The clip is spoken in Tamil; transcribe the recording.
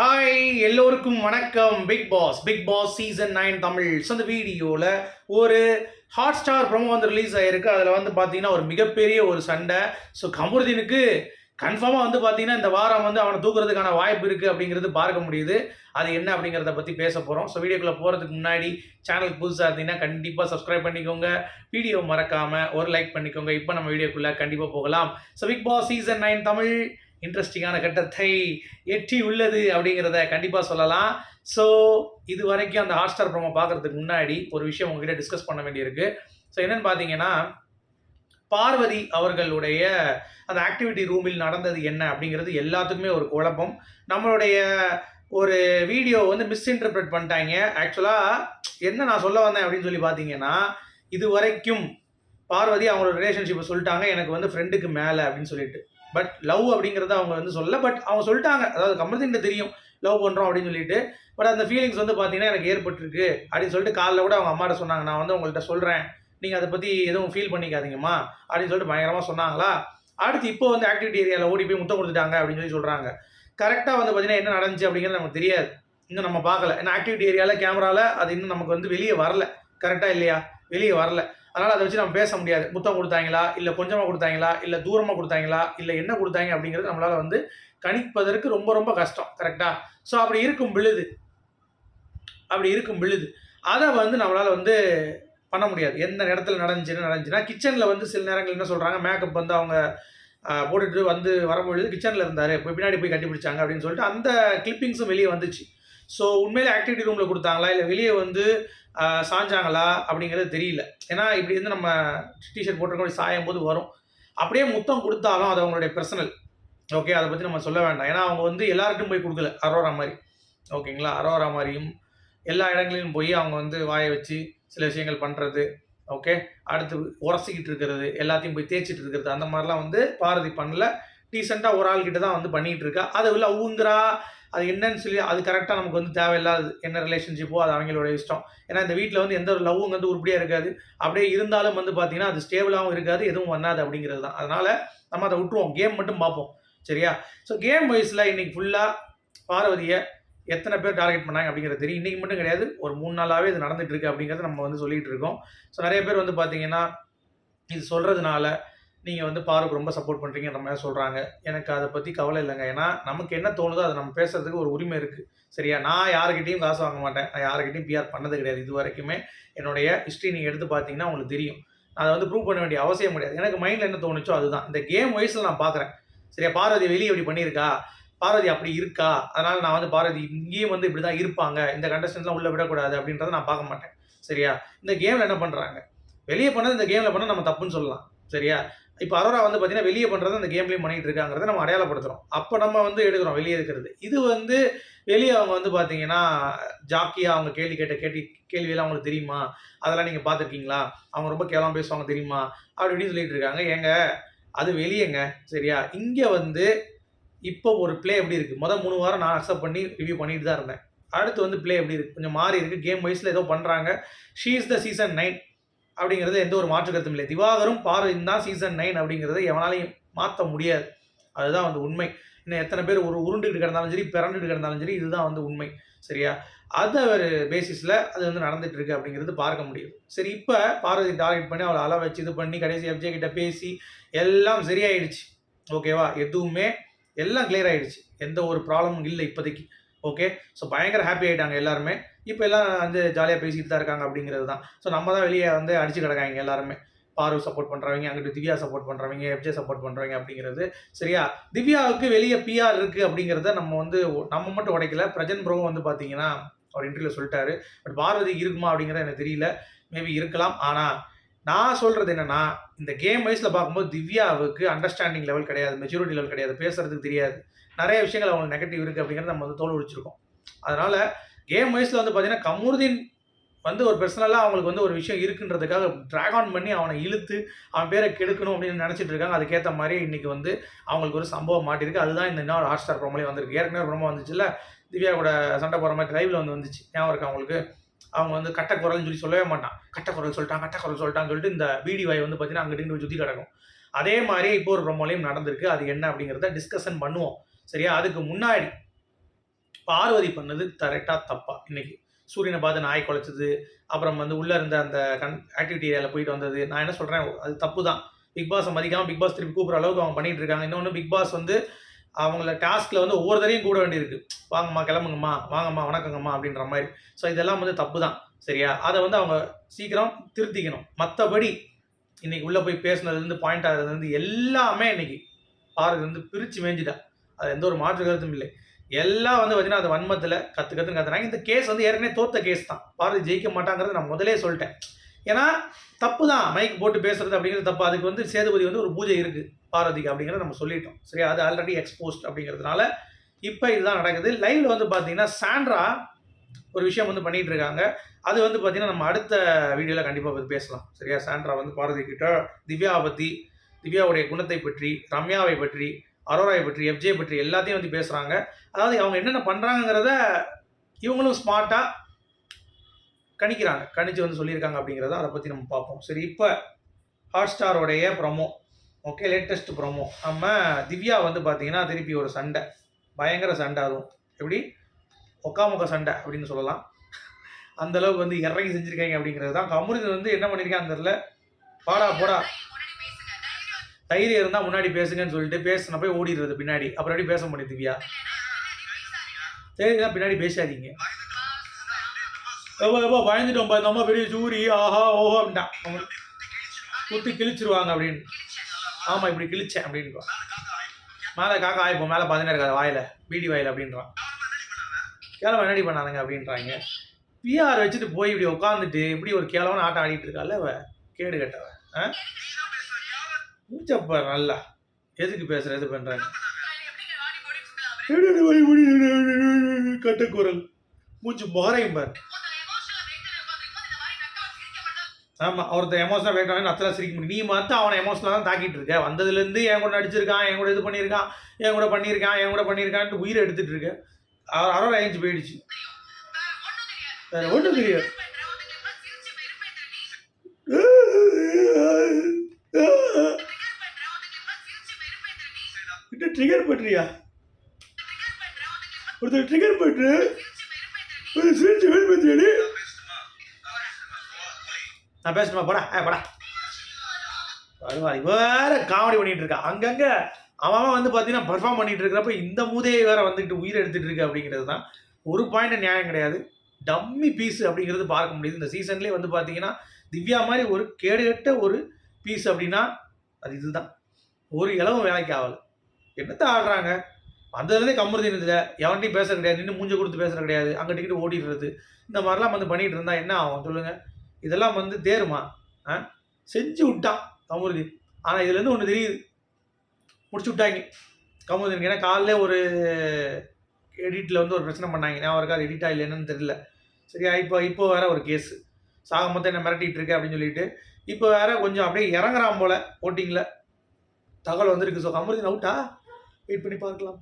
ஹாய் எல்லோருக்கும் வணக்கம். Bigg Boss season 9 Tamil. So அந்த வீடியோவில் ஒரு ஹாட் ஸ்டார் ப்ரோமோ வந்து ரிலீஸ் ஆகிருக்கு. அதில் வந்து பார்த்தீங்கன்னா ஒரு மிகப்பெரிய ஒரு சண்டை. ஸோ கமருதீனுக்கு கன்ஃபார்மாக வந்து பார்த்தீங்கன்னா இந்த வாரம் வந்து அவனை தூக்குறதுக்கான வாய்ப்பு இருக்குது அப்படிங்கிறது பார்க்க முடியுது. அது என்ன அப்படிங்கிறத பற்றி பேச போகிறோம். ஸோ வீடியோக்குள்ளே போகிறதுக்கு முன்னாடி சேனலுக்கு புதுசாக இருந்தீங்கன்னா கண்டிப்பாக சப்ஸ்கிரைப் பண்ணிக்கோங்க. வீடியோ மறக்காமல் ஒரு லைக் பண்ணிக்கோங்க. இப்போ நம்ம வீடியோக்குள்ளே கண்டிப்பாக போகலாம். So Bigg Boss season 9 Tamil இன்ட்ரெஸ்டிங்கான கட்டத்தை எட்டி உள்ளது அப்படிங்கிறத கண்டிப்பாக சொல்லலாம். ஸோ இது வரைக்கும் அந்த ஹாட் ஸ்டார் ப்ரோமோ பார்க்குறதுக்கு முன்னாடி ஒரு விஷயம் உங்ககிட்ட டிஸ்கஸ் பண்ண வேண்டியிருக்கு. ஸோ என்னென்னு பார்த்தீங்கன்னா, பார்வதி அவர்களுடைய அந்த ஆக்டிவிட்டி ரூமில் நடந்தது என்ன அப்படிங்கிறது எல்லாத்துக்குமே ஒரு குழப்பம். நம்மளுடைய ஒரு வீடியோ வந்து மிஸ்இன்டர்பிரட் பண்ணிட்டாங்க. ஆக்சுவலாக என்ன நான் சொல்ல வந்தேன் அப்படின்னு சொல்லி பார்த்தீங்கன்னா, இது வரைக்கும் பார்வதி அவங்களோட ரிலேஷன்ஷிப்பை சொல்லிட்டாங்க, எனக்கு வந்து ஃப்ரெண்டுக்கு மேலே அப்படின்னு சொல்லிட்டு. பட் லவ் அப்படிங்கிறத அவங்க வந்து சொல்லலை. பட் அவங்க சொல்லிட்டாங்க, அதாவது கமருதீனுக்கு தெரியும் லவ் பண்ணுறோம் அப்படின்னு சொல்லிட்டு. பட் அந்த ஃபீலிங்ஸ் வந்து பார்த்தீங்கன்னா எனக்கு ஏற்பட்டிருக்கு அப்படின்னு சொல்லிட்டு காலைல கூட அவங்க அம்மாட்ட சொன்னாங்க, நான் வந்து உங்கள்கிட்ட சொல்கிறேன், நீங்கள் அதை பற்றி எதுவும் ஃபீல் பண்ணிக்காதீங்கம்மா அப்படின்னு சொல்லிட்டு பயங்கரமாக சொன்னாங்களா. அடுத்து இப்போ வந்து ஆக்டிவிட்டி ஏரியாவில் ஓடி போய் முத்தம் கொடுத்துட்டாங்க அப்படின்னு சொல்லி சொல்கிறாங்க. கரெக்டாக வந்து பார்த்தீங்கன்னா என்ன நடந்துச்சு அப்படிங்கிறது நமக்கு தெரியாது, இன்னும் நம்ம பார்க்கல. ஏன்னா ஆக்டிவிட்டி ஏரியாவில் கேமராவில் அது இன்னும் நமக்கு வந்து வெளியே வரல. கரெக்டாக இல்லையா, வெளியே வரல. அதனால் அதை வச்சு நம்ம பேச முடியாது. முத்தம் கொடுத்தாங்களா, இல்லை கொஞ்சமாக கொடுத்தாங்களா, இல்லை தூரமாக கொடுத்தாங்களா, இல்லை என்ன கொடுத்தாங்க அப்படிங்கிறது நம்மளால் வந்து கணிப்பதற்கு ரொம்ப ரொம்ப கஷ்டம். கரெக்டாக. ஸோ அப்படி இருக்கும் பொழுது அதை வந்து நம்மளால் வந்து பண்ண முடியாது. எந்த இடத்துல நடந்துச்சுன்னா கிச்சனில் வந்து சில நேரங்கள் என்ன சொல்கிறாங்க, மேக்கப் வந்து அவங்க போட்டுட்டு வந்து வரும்பொழுது கிச்சனில் இருந்தார், இப்போ பின்னாடி போய் கட்டிப்பிடிச்சாங்க அப்படின்னு சொல்லிட்டு அந்த கிளிப்பிங்ஸும் வெளியே வந்துச்சு. ஸோ உண்மையிலே ஆக்டிவிட்டி ரூமில் கொடுத்தாங்களா, இல்லை வெளியே வந்து சாஞ்சாங்களா அப்படிங்கிறது தெரியல. ஏன்னா இப்படி வந்து நம்ம டிஷர்ட் போட்டிருக்கோம், சாயும் போது வரும். அப்படியே முத்தம் கொடுத்தாலும் அது அவங்களுடைய பர்சனல். ஓகே, அதை பற்றி நம்ம சொல்ல வேண்டாம். ஏன்னா அவங்க வந்து எல்லாருக்கும் போய் கொடுக்கல. அரோரா மாதிரி, ஓகேங்களா, அரோரா மாதிரியும் எல்லா இடங்களிலும் போய் அவங்க வந்து வாயை வச்சு சில விஷயங்கள் பண்ணுறது, ஓகே, அடுத்து உரசிக்கிட்டு இருக்கிறது, எல்லாத்தையும் போய் தேய்ச்சிட்டு இருக்கிறது, அந்த மாதிரிலாம் வந்து பார்வதி பண்ணல. டீசெண்டாக ஒரு ஆள்கிட்ட தான் வந்து பண்ணிகிட்டு இருக்கா. அதை உள்ள ஊங்குறா, அது என்னன்னு சொல்லி அது கரெக்டாக நமக்கு வந்து தேவையில்லாது. என்ன ரிலேஷன்ஷிப்போ அது அவங்களோட இஷ்டம். ஏன்னா இந்த வீட்டில் வந்து எந்த ஒரு லவ்வும் வந்து உருப்படியாக இருக்காது. அப்படியே இருந்தாலும் வந்து பார்த்தீங்கன்னா அது ஸ்டேபிளாகவும் இருக்காது, எதுவும் பண்ணாது அப்படிங்கிறது தான். அதனால் நம்ம அதை விட்டுருவோம், கேம் மட்டும் பார்ப்போம். சரியா? ஸோ கேம் வைஸில் இன்றைக்கி ஃபுல்லாக பார்வதியை எத்தனை பேர் டார்கெட் பண்ணாங்க அப்படிங்கிறது தெரியும். இன்றைக்கி மட்டும் கிடையாது, ஒரு 3 நாளாகவே இது நடந்துகிட்டு இருக்குது அப்படிங்கிறத நம்ம வந்து சொல்லிகிட்டு இருக்கோம். ஸோ நிறைய பேர் வந்து பார்த்தீங்கன்னா இது சொல்கிறதுனால நீங்கள் வந்து பாருக்கு ரொம்ப சப்போர்ட் பண்ணுறீங்கன்ற மாதிரி சொல்கிறாங்க. எனக்கு அதை பற்றி கவலை இல்லைங்க. ஏன்னா நமக்கு என்ன தோணுதோ அதை நம்ம பேசுகிறதுக்கு ஒரு உரிமை இருக்குது. சரியா? நான் யாருக்கிட்டையும் காசு வாங்க மாட்டேன், நான் யாருக்கிட்டையும் பிஆர் பண்ணது கிடையாது இது வரைக்குமே. என்னுடைய ஹிஸ்ட்ரி நீங்கள் எடுத்து பார்த்தீங்கன்னா உங்களுக்கு தெரியும். அதை வந்து ப்ரூவ் பண்ண வேண்டிய அவசியம் கிடையாது. எனக்கு மைண்டில் என்ன தோணுச்சோ அதுதான். இந்த கேம் வைஸில் நான் பார்க்குறேன். சரியா? பார்வதி வெளியே இப்படி பண்ணியிருக்கா, பார்வதி அப்படி இருக்கா, அதனால் நான் வந்து பார்வதி இங்கேயும் வந்து இப்படி தான் இருப்பாங்க, இந்த கண்டஸ்டன்ட்லாம் உள்ளே விடக்கூடாது அப்படின்றத நான் பார்க்க மாட்டேன். சரியா? இந்த கேமில் என்ன பண்ணுறாங்க, வெளியே பண்ணது இந்த கேமில் பண்ணால் நம்ம தப்புன்னு சொல்லலாம். சரியா? இப்போ அரோரா வந்து பார்த்தீங்கன்னா வெளியே பண்ணுறது அந்த கேம்லேயும் பண்ணிகிட்டு இருக்காங்கிறத நம்ம அடையாளப்படுத்துகிறோம். அப்போ நம்ம வந்து எடுக்கிறோம் வெளியே இருக்கிறது. இது வந்து வெளியே அவங்க வந்து பார்த்தீங்கன்னா ஜாக்கியாக அவங்க கேள்வியெல்லாம் அவங்களுக்கு தெரியுமா, அதெல்லாம் நீங்கள் பார்த்துருக்கீங்களா, அவங்க ரொம்ப கேவலமாக பேசுவாங்க தெரியுமா அப்படி இப்படின்னு சொல்லிட்டு இருக்காங்க. ஏங்க அது வெளியேங்க. சரியா? இங்கே வந்து இப்போ ஒரு ப்ளே எப்படி இருக்குது, மொதல் 3 வாரம் நான் அக்செப்ட் பண்ணி ரிவ்யூ பண்ணிட்டு தான் இருந்தேன். அடுத்து வந்து ப்ளே எப்படி இருக்குது, கொஞ்சம் மாறி இருக்குது. கேம் வைஸில் ஏதோ பண்ணுறாங்க. ஷீ இஸ் த சீசன் 9 அப்படிங்கிறது எந்த ஒரு மாற்று கருத்தும் இல்லை. திவாகரும் பார்வதியும் தான் சீசன் 9 அப்படிங்கிறத எவனாலையும் மாற்ற முடியாது. அதுதான் வந்து உண்மை. இன்னும் எத்தனை பேர் ஒரு உருண்டுகிட்டு கிடந்தாலும் சரி, பிறண்டுகிட்டு கிடந்தாலும் சரி, இதுதான் வந்து உண்மை. சரியா? அது ஒரு பேசிஸில் அது வந்து நடந்துட்டு இருக்கு அப்படிங்கிறது பார்க்க முடியும். சரி, இப்போ பார்வதி டார்கெட் பண்ணி அவளை அளவு வச்சு இது பண்ணி கடைசி எஃப்ஜே கிட்ட பேசி எல்லாம் சரியாயிடுச்சு. ஓகேவா? எதுவுமே எல்லாம் கிளியர் ஆகிடுச்சு. எந்த ஒரு ப்ராப்ளமும் இல்லை இப்போதைக்கு. ஓகே, ஸோ பயங்கர ஹாப்பி ஆகிட்டாங்க எல்லாருமே. இப்போ எல்லாம் வந்து ஜாலியாக பேசிகிட்டு தான் இருக்காங்க அப்படிங்கிறது தான். ஸோ நம்ம தான் வெளியே வந்து அடிச்சு கிடக்காங்க எல்லாருமே. பார்வ சப்போர்ட் பண்ணுறவங்க, அங்கிட்டு திவ்யா சப்போர்ட் பண்ணுறவங்க, எஃப்ஜே சப்போர்ட் பண்ணுறவங்க அப்படிங்கிறது. சரியா? திவ்யாவுக்கு வெளியே பிஆர் இருக்குது அப்படிங்கிறத நம்ம மட்டும் உடைக்கல. பிரஜன் ப்ரோவும் வந்து பார்த்தீங்கன்னா அவர் இன்டர்வியூவில் சொல்லிட்டாரு. பட் பார்வதி இருக்குமா அப்படிங்கிறது எனக்கு தெரியல. மேபி இருக்கலாம். ஆனால் நான் சொல்கிறது என்னென்னா, இந்த கேம் வைஸில் பார்க்கும்போது திவ்யாவுக்கு அண்டர்ஸ்டாண்டிங் லெவல் கிடையாது, மெச்சூரிட்டி லெவல் கிடையாது, பேசுகிறதுக்கு தெரியாது, நிறைய விஷயங்கள் அவங்களுக்கு நெகட்டிவ் இருக்குது அப்படிங்கிறத நம்ம வந்து தோல் உரிச்சிருக்கோம். அதனால் கேம் வைஸில் வந்து பார்த்தீங்கன்னா கமருதீன் வந்து ஒரு பர்சனலாக அவங்களுக்கு வந்து ஒரு விஷயம் இருக்குன்றதுக்காக ட்ராக் ஆன் பண்ணி அவனை இழுத்து அவன் பேரை கெடுக்கணும் அப்படின்னு நினச்சிட்டு இருக்காங்க. அதுக்கேற்ற மாதிரி இன்றைக்கி வந்து அவங்களுக்கு ஒரு சம்பவம் மாட்டிருக்கு. அதுதான் இந்த இன்னொரு ஹாட் ஸ்டார் ப்ரோமோலே வந்திருக்கு. ஏற்கனவே ப்ரோமோ வந்துச்சுல்ல, திவ்யா கூட சண்டை போகிற மாதிரி லைவில் வந்துச்சு, ஞாபகம் இருக்கு அவங்களுக்கு. அவங்க வந்து கட்டக்குரல்னு சொல்லவே மாட்டான், கட்டக்குரல் சொல்லிட்டான்னு சொல்லிட்டு இந்த வீடியோவை வந்து பார்த்தீங்கன்னா அங்கிட்டு போய் சுற்றி கிடக்கும். அதே மாதிரி இப்போ ஒரு ப்ரோமோலையும் நடந்திருக்கு. அது என்ன அப்படிங்கிறத டிஸ்கஷன் பண்ணுவோம். சரியா? அதுக்கு முன்னாடி பார்வதி பண்ணது கரெக்டா தப்பா? இன்னைக்கு சூரியனை பார்த்து நாய் குலைச்சது, அப்புறம் வந்து உள்ள இருந்த அந்த ஆக்டிவிட்டி ஏரியால போயிட்டு வந்தது. நான் என்ன சொல்றேன், அது தப்பு தான். பிக் பாஸை மதிக்காம பிக் பாஸ் திருப்பி கூப்பிடுற அளவுக்கு அவங்க பண்ணிட்டு இருக்காங்க. இன்னொன்று பிக் பாஸ் வந்து அவங்கள டாஸ்க்ல வந்து ஒவ்வொரு தடையும் கூட வேண்டியிருக்கு. வாங்கம்மா, கிளம்புங்கம்மா, வாங்கம்மா, வணக்கங்கம்மா அப்படின்ற மாதிரி. ஸோ இதெல்லாம் வந்து தப்பு தான். சரியா? அதை வந்து அவங்க சீக்கிரம் திருத்திக்கணும். மற்றபடி இன்னைக்கு உள்ள போய் பேசுனதுலேருந்து பாயிண்ட் ஆகுறதுலேருந்து எல்லாமே இன்னைக்கு பார்வதி வந்து பிரித்து மேய்ஞ்சிட்டா. அது எந்த ஒரு மாற்று கருத்தும் இல்லை. எல்லாம் வந்து பார்த்தீங்கன்னா அது வன்மத்தில் கற்றுன்னு கத்துறாங்க. இந்த கேஸ் வந்து ஏற்கனவே தோத்த கேஸ் தான். பார்வதி ஜெயிக்க மாட்டாங்கிறது நான் முதலே சொல்லிட்டேன். ஏன்னா தப்பு தான் மைக் போட்டு பேசுறது அப்படிங்கிறது தப்பு. அதுக்கு வந்து சேதுபதி வந்து ஒரு பூஜை இருக்குது பார்வதிக்கு அப்படிங்கிறத நம்ம சொல்லிட்டோம். சரியா? அது ஆல்ரெடி எக்ஸ்போஸ்ட் அப்படிங்கிறதுனால இப்போ இதுதான் நடக்குது. லைவ்ல வந்து பார்த்தீங்கன்னா சாண்ட்ரா ஒரு விஷயம் வந்து பண்ணிட்டு இருக்காங்க. அது வந்து பார்த்தீங்கன்னா நம்ம அடுத்த வீடியோவில் கண்டிப்பாக பற்றி பேசலாம். சரியா? சாண்ட்ரா வந்து பார்வதி கிட்ட திவ்யாவை பற்றி, திவ்யாவுடைய குணத்தை பற்றி, ரம்யாவை பற்றி, அரோராவை பற்றி, எஃப்ஜே பற்றி எல்லாத்தையும் வந்து பேசுகிறாங்க. அதாவது அவங்க என்னென்ன பண்ணுறாங்கிறத இவங்களும் ஸ்மார்ட்டாக கணிக்கிறாங்க. கணிச்சு வந்து சொல்லியிருக்காங்க அப்படிங்கிறத அதை பற்றி நம்ம பார்ப்போம். சரி, இப்போ ஹாட் ஸ்டாரோடைய ப்ரொமோ. Okay, latest promo. நம்ம திவ்யா வந்து பார்த்தீங்கன்னா திருப்பி ஒரு சண்டை, பயங்கர சண்டை. அதுவும் எப்படி ஒக்காமுக்க சண்டை அப்படின்னு சொல்லலாம். அந்த அளவுக்கு வந்து இறங்கி செஞ்சுருக்காங்க அப்படிங்கிறது தான். கமருதீன் வந்து என்ன பண்ணியிருக்காங்க தெரியல, பாடா போடா தைரியம் இருந்தால் முன்னாடி பேசுங்கன்னு சொல்லிட்டு பேசின போய் ஓடிடுறது பின்னாடி. அப்புறம் எப்படி பேச முடியும் திவ்யா? சரிதான், பின்னாடி பேசாதீங்க. எவ்வளோ பயந்துட்டோம், இந்த அம்மா பெரிய சூரி, ஆஹா ஓஹோ அப்படின்ட்டான். குத்தி கிழிச்சிருவாங்க அப்படின்னு. ஆமாம், இப்படி கிழிச்சேன் அப்படின்றான். மேலே காக்கா ஆயிப்போம், மேலே பார்த்தீங்கன்னா இருக்காது வாயில், பீடி வாயில் அப்படின்றான். கேளவன் என்னடி பண்ணானுங்க அப்படின்றாங்க. பிஆர் வச்சுட்டு போய் இப்படி உட்காந்துட்டு இப்படி ஒரு கேளவன் ஆட்டம் ஆடிட்டு இருக்காள். அவ கேடு கட்டவன். மூச்சப்பார் நல்லா. எதுக்கு பேசுற, எது பண்றாங்க? கட்டக்குரல் மூச்சு முகரையும் பார். ஆமா, ஒருத்தர் எமோஷனல் வேண்டாம் அத்தனை சிரிக்க முடியும். நீ மட்டும் அவனை எமோஷனலாக தான் தாக்கிட்டு இருக்க. வந்ததுலேருந்து என் கூட நடிச்சிருக்கான், என் கூட இது பண்ணியிருக்கான், என் கூட பண்ணியிருக்கான்ட்டு உயிரை எடுத்துட்டு இருக்க. அரோரா ஏஞ்சி போயிடுச்சு. வேற ஒன்றும் தெரியாது. ட்ரிகர் பண்றியா? ஒருத்தர் ட்ரிகர் பண்ற சிரிச்சு வெளிப்பேற்றியாடி. நான் பேசணுமா? போடா போடா. வேற காமெடி பண்ணிட்டு இருக்கா. அங்கங்க அவன் வந்து பார்த்தீங்கன்னா பர்ஃபார்ம் பண்ணிட்டு இருக்கிறப்ப இந்த மூதையை வேற வந்துட்டு உயிர் எடுத்துட்டு இருக்கு அப்படிங்கிறது தான் ஒரு பாயிண்ட். நியாயம் கிடையாது. டம்மி பீஸ் அப்படிங்கிறது பார்க்க முடியுது இந்த சீசன்லேயே. வந்து பார்த்தீங்கன்னா திவ்யா மாதிரி ஒரு கேடுகட்ட ஒரு பீஸ் அப்படின்னா அது இதுதான். ஒரு இளவும் வேலைக்கு ஆகலை. என்னத்த ஆடுறாங்க? வந்ததுலேருந்தே கமருதீன் இதில் எவன்ட்டையும் பேச கிடையாது, நின்று மூஞ்ச கொடுத்து பேசுறது கிடையாது, அங்கிட்டு ஓடிடுறது, இந்த மாதிரிலாம் வந்து பண்ணிட்டு இருந்தா என்ன ஆகும் சொல்லுங்கள்? இதெல்லாம் வந்து தேருமா? செஞ்சு விட்டான் கமருதீன். ஆனால் இதுலேருந்து ஒன்று தெரியுது, முடிச்சு விட்டாங்க கமருதீன். ஏன்னா காலையிலே ஒரு எடிட்டில் வந்து ஒரு பிரச்சனை பண்ணாங்க, நான் அவருக்காக எடிட்டா இல்லை என்னன்னு தெரியல. சரியா? இப்போ வேற ஒரு கேஸு, சாக மொத்தம் என்ன மிரட்டிட்டு இருக்கு அப்படின்னு சொல்லிட்டு இப்போ வேற கொஞ்சம் அப்படியே இறங்குறான் போல ஓட்டிங்கில் தகவல் வந்திருக்கு. ஸோ கமருதீன் அவுட்டா? வெயிட் பண்ணி பார்க்கலாம்.